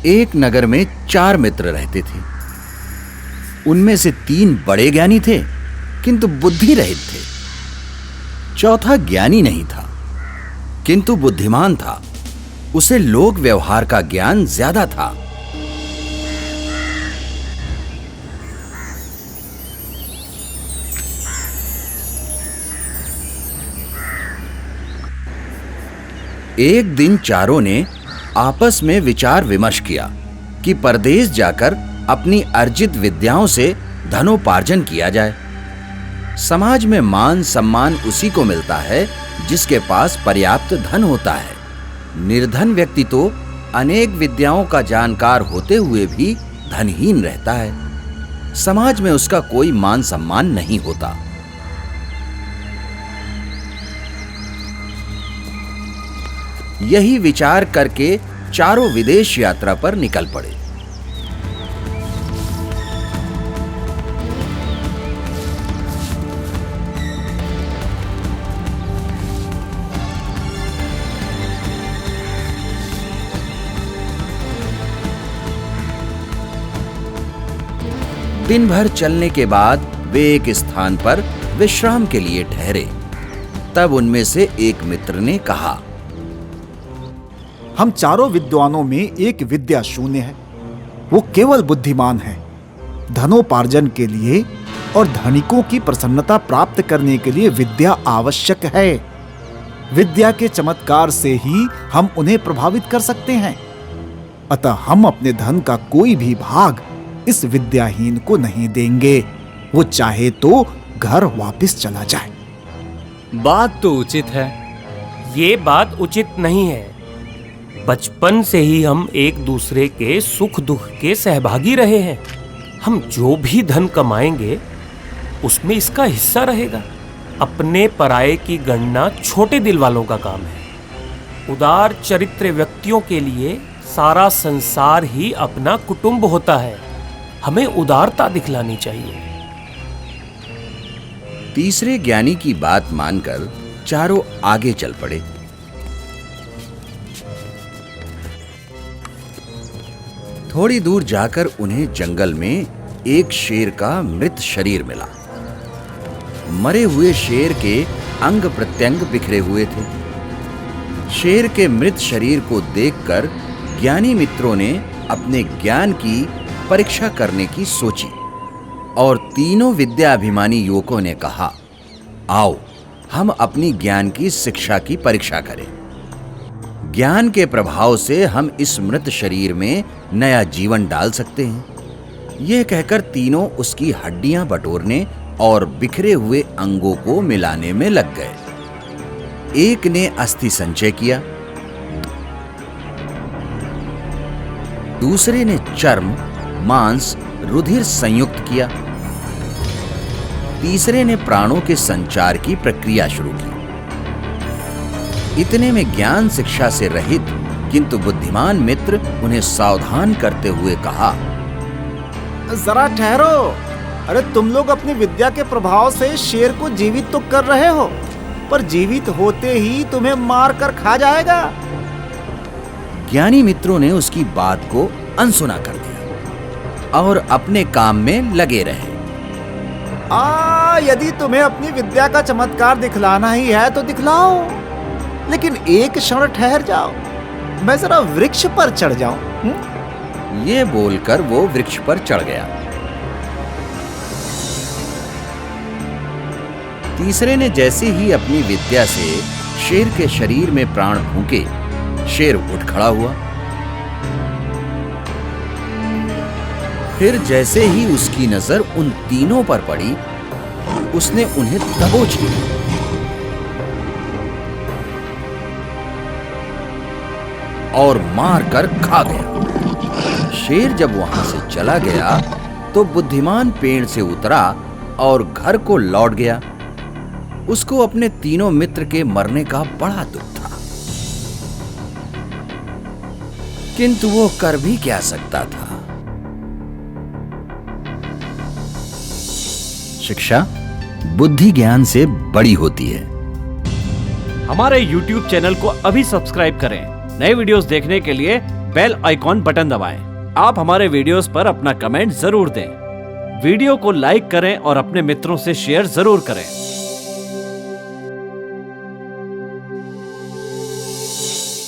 एक नगर में 4 मित्र रहते थे। उनमें से 3 बड़े ज्ञानी थे किंतु बुद्धि रहित थे। चौथा ज्ञानी नहीं था किंतु बुद्धिमान था। उसे लोक व्यवहार का ज्ञान ज्यादा था। एक दिन चारों ने आपस में विचार विमर्श किया कि परदेश जाकर अपनी अर्जित विद्याओं से धनोपार्जन किया जाए। समाज में मान सम्मान उसी को मिलता है जिसके पास पर्याप्त धन होता है। निर्धन व्यक्ति तो अनेक विद्याओं का जानकार होते हुए भी धनहीन रहता है। समाज में उसका कोई मान सम्मान नहीं होता। यही विचार करके चारों विदेश यात्रा पर निकल पड़े। दिन भर चलने के बाद वे एक स्थान पर विश्राम के लिए ठहरे। तब उनमें से एक मित्र ने कहा, हम चारों विद्वानों में एक विद्या शून्य है। वो केवल बुद्धिमान है। धनोपार्जन के लिए और धनिकों की प्रसन्नता प्राप्त करने के लिए विद्या आवश्यक है। विद्या के चमत्कार से ही हम उन्हें प्रभावित कर सकते हैं। अतः हम अपने धन का कोई भी भाग इस विद्याहीन को नहीं देंगे। वो चाहे तो घर वापस चला जाए। बात तो उचित है। ये बात उचित नहीं है। बचपन से ही हम एक दूसरे के सुख दुख के सहभागी रहे हैं। हम जो भी धन कमाएंगे उसमें इसका हिस्सा रहेगा। अपने पराये की गणना छोटे दिल वालों का काम है। उदार चरित्र व्यक्तियों के लिए सारा संसार ही अपना कुटुंब होता है। हमें उदारता दिखलानी चाहिए। तीसरे ज्ञानी की बात मानकर चारों आगे चल पड़े। थोड़ी दूर जाकर उन्हें जंगल में एक शेर का मृत शरीर मिला। मरे हुए शेर के अंग प्रत्यंग बिखरे हुए थे। शेर के मृत शरीर को देखकर ज्ञानी मित्रों ने अपने ज्ञान की परीक्षा करने की सोची और तीनों विद्याभिमानी युवकों ने कहा, आओ हम अपनी ज्ञान की शिक्षा की परीक्षा करें। ज्ञान के प्रभाव से हम इस मृत शरीर में नया जीवन डाल सकते हैं। यह कहकर तीनों उसकी हड्डियां बटोरने और बिखरे हुए अंगों को मिलाने में लग गए। एक ने अस्थि संचय किया, दूसरे ने चर्म मांस रुधिर संयुक्त किया, तीसरे ने प्राणों के संचार की प्रक्रिया शुरू की। इतने में ज्ञान शिक्षा से रहित किंतु बुद्धिमान मित्र उन्हें सावधान करते हुए कहा, जरा ठहरो। अरे तुम लोग अपनी विद्या के प्रभाव से शेर को जीवित तो कर रहे हो, पर जीवित होते ही तुम्हें मार कर खा जाएगा। ज्ञानी मित्रों ने उसकी बात को अनसुना कर दिया और अपने काम में लगे रहे। यदि तुम्हें अपनी विद्या का चमत्कार दिखलाना ही है तो दिखलाओ, लेकिन एक क्षण ठहर जाओ। मैं जरा वृक्ष पर चढ़ जाऊं। ये बोलकर वो वृक्ष पर चढ़ गया। तीसरे ने जैसे ही अपनी विद्या से शेर के शरीर में प्राण फूंके, शेर उठ खड़ा हुआ। फिर जैसे ही उसकी नजर उन तीनों पर पड़ी, उसने उन्हें दबोच लिया। और मार कर खा गया। शेर जब वहां से चला गया तो बुद्धिमान पेड़ से उतरा और घर को लौट गया। उसको अपने तीनों मित्र के मरने का बड़ा दुख था, किंतु वो कर भी क्या सकता था। शिक्षा बुद्धि ज्ञान से बड़ी होती है। हमारे YouTube चैनल को अभी सब्सक्राइब करें। नए वीडियोस देखने के लिए बेल आइकॉन बटन दबाएं। आप हमारे वीडियोस पर अपना कमेंट जरूर दें। वीडियो को लाइक करें और अपने मित्रों से शेयर जरूर करें।